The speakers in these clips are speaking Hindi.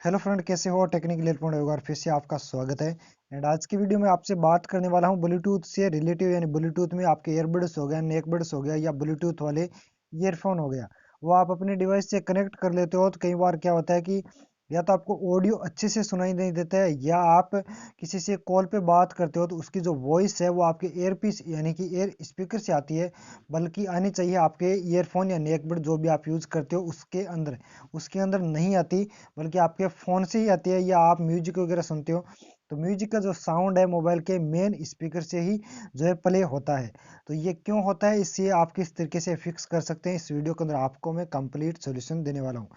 हेलो फ्रेंड, कैसे हो? टेक्निकल एयरपॉइंट होगा और फिर से आपका स्वागत है। एंड आज की वीडियो में आपसे बात करने वाला हूं ब्लूटूथ से रिलेटिव, यानी ब्लूटूथ में आपके ईयरबड्स हो गया, नेकबड्स हो गया या ब्लूटूथ वाले ईयरफोन हो गया, वो आप अपने डिवाइस से कनेक्ट कर लेते हो। तो कई बार क्या होता है कि या तो आपको ऑडियो अच्छे से सुनाई नहीं देता है, या आप किसी से कॉल पे बात करते हो तो उसकी जो वॉइस है वो आपके ईयरपीस यानी कि ईयर स्पीकर से आती है, बल्कि आनी चाहिए आपके ईयरफोन या नेकबड जो भी आप यूज़ करते हो उसके अंदर नहीं आती, बल्कि आपके फ़ोन से ही आती है, या आप म्यूजिक वगैरह सुनते हो तो म्यूजिक का जो साउंड है मोबाइल के मेन स्पीकर से ही जो है प्ले होता है। तो ये क्यों होता है, इससे आप किस तरीके से फिक्स कर सकते हैं, इस वीडियो के अंदर आपको मैं कंप्लीट सॉल्यूशन देने वाला हूँ।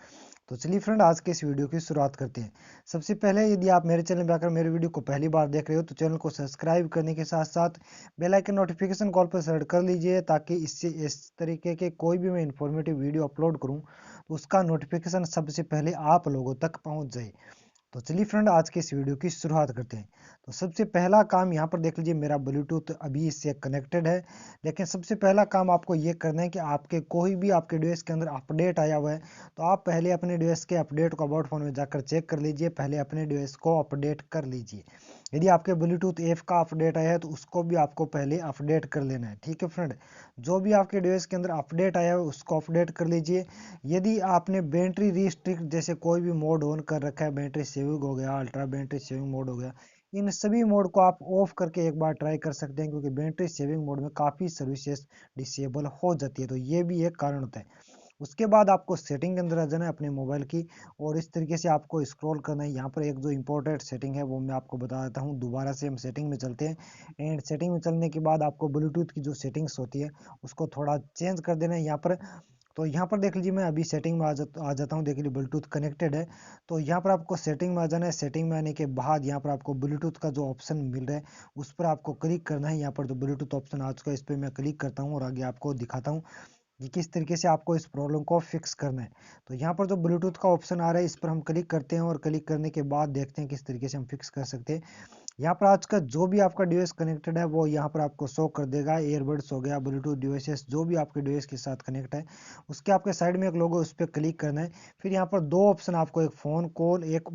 तो चलिए फ्रेंड, आज के इस वीडियो की शुरुआत करते हैं। सबसे पहले, यदि आप मेरे चैनल पर आकर मेरे वीडियो को पहली बार देख रहे हो तो चैनल को सब्सक्राइब करने के साथ साथ बेल आइकन नोटिफिकेशन कॉल पर सेट कर लीजिए, ताकि इससे इस तरीके के कोई भी मैं इंफॉर्मेटिव वीडियो अपलोड करूं तो उसका नोटिफिकेशन सबसे पहले आप लोगों तक पहुंच जाए। तो चलिए फ्रेंड, आज के इस वीडियो की शुरुआत करते हैं। तो सबसे पहला काम यहाँ पर देख लीजिए, मेरा ब्लूटूथ अभी इससे कनेक्टेड है। लेकिन सबसे पहला काम आपको ये करना है कि आपके कोई भी आपके डिवाइस के अंदर अपडेट आया हुआ है तो आप पहले अपने डिवाइस के अपडेट को अबाउट फोन में जाकर चेक कर लीजिए। पहले अपने डिवाइस को अपडेट कर लीजिए। यदि आपके ब्लूटूथ ऐप का अपडेट आया है तो उसको भी आपको पहले अपडेट कर लेना है। ठीक है फ्रेंड, जो भी आपके डिवाइस के अंदर अपडेट आया है उसको अपडेट कर लीजिए। यदि आपने बैटरी रिस्ट्रिक्ट जैसे कोई भी मोड ऑन कर रखा है, बैटरी सेविंग हो गया, अल्ट्रा बैटरी सेविंग मोड हो गया, इन सभी मोड को आप ऑफ करके एक बार ट्राई कर सकते हैं, क्योंकि बैटरी सेविंग मोड में काफ़ी सर्विसेज डिसेबल हो जाती है। तो ये भी एक कारण होता है। उसके बाद आपको सेटिंग के अंदर आ जाना है अपने मोबाइल की, और इस तरीके से आपको स्क्रॉल करना है। यहाँ पर एक जो इंपॉर्टेंट सेटिंग है वो मैं आपको बता देता हूँ। दोबारा से हम सेटिंग में चलते हैं। एंड सेटिंग में चलने के बाद आपको ब्लूटूथ की जो सेटिंग्स होती है उसको थोड़ा चेंज कर देना है यहाँ पर। तो यहाँ पर देख लीजिए, मैं अभी सेटिंग में आ जाता हूँ। देख लीजिए ब्लूटूथ कनेक्टेड है। तो यहाँ पर आपको सेटिंग में आ जाना है। सेटिंग में आने के बाद यहाँ पर आपको ब्लूटूथ का जो ऑप्शन मिल रहा है उस पर आपको क्लिक करना है। यहाँ पर जो ब्लूटूथ ऑप्शन आ चुका है इस पर मैं क्लिक करता हूँ और आगे आपको दिखाता हूँ कि किस तरीके से आपको इस प्रॉब्लम को फिक्स करना है। तो यहाँ पर जो ब्लूटूथ का ऑप्शन आ रहा है इस पर हम क्लिक करते हैं, और क्लिक करने के बाद देखते हैं किस तरीके से हम फिक्स कर सकते हैं। यहाँ पर आज का जो भी आपका डिवाइस कनेक्टेड है वो यहाँ पर आपको शो कर देगा। ईयरबड्स हो गया, ब्लूटूथ डिवाइसेस जो भी आपके डिवाइस के साथ कनेक्ट है, उसके आपके साइड में एक लोगो, उस पर क्लिक करना है। फिर यहाँ पर दो ऑप्शन आपको, एक फ़ोन कॉल, एक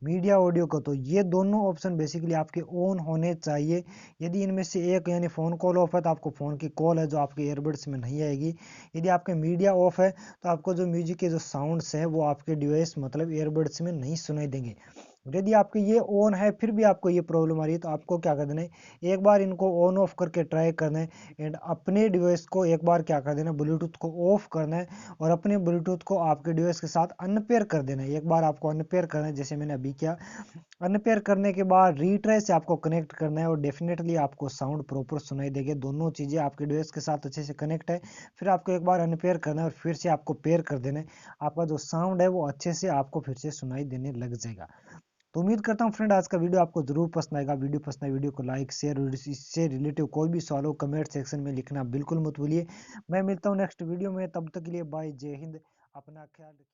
मीडिया ऑडियो को, तो ये दोनों ऑप्शन बेसिकली आपके ऑन होने चाहिए। यदि इनमें से एक यानी फ़ोन कॉल ऑफ है तो आपको फ़ोन की कॉल है जो आपके ईयरबड्स में नहीं आएगी। यदि आपके मीडिया ऑफ है तो आपको जो म्यूजिक के जो साउंड्स हैं वो आपके डिवाइस मतलब ईयरबड्स में नहीं सुनाई देंगे। यदि आपके ये ऑन है फिर भी आपको ये प्रॉब्लम आ रही है तो आपको क्या कर देना है, एक बार इनको ऑन ऑफ करके ट्राई करना है। एंड अपने डिवाइस को एक बार क्या कर देना, ब्लूटूथ को ऑफ करना है, और अपने ब्लूटूथ को आपके डिवाइस के साथ अनपेयर कर देना है। एक बार आपको अनपेयर करना है जैसे मैंने अभी किया। अनपेयर करने के बाद रीट्राई से आपको कनेक्ट करना है, और डेफिनेटली आपको साउंड प्रॉपर सुनाई देगी। दोनों चीज़ें आपके डिवाइस के साथ अच्छे से कनेक्ट है। फिर आपको एक बार अनपेयर करना है और फिर से आपको पेयर कर देना है। आपका जो साउंड है वो अच्छे से आपको फिर से सुनाई देने लग जाएगा। तो उम्मीद करता हूँ फ्रेंड आज का वीडियो आपको जरूर पसंद आएगा। वीडियो पसंद आए वीडियो को लाइक शेयर, और इससे रिलेटिव कोई भी सवाल हो कमेंट सेक्शन में लिखना बिल्कुल मत भूलिए। मैं मिलता हूँ नेक्स्ट वीडियो में, तब तक के लिए बाय, जय हिंद, अपना ख्याल रखिए।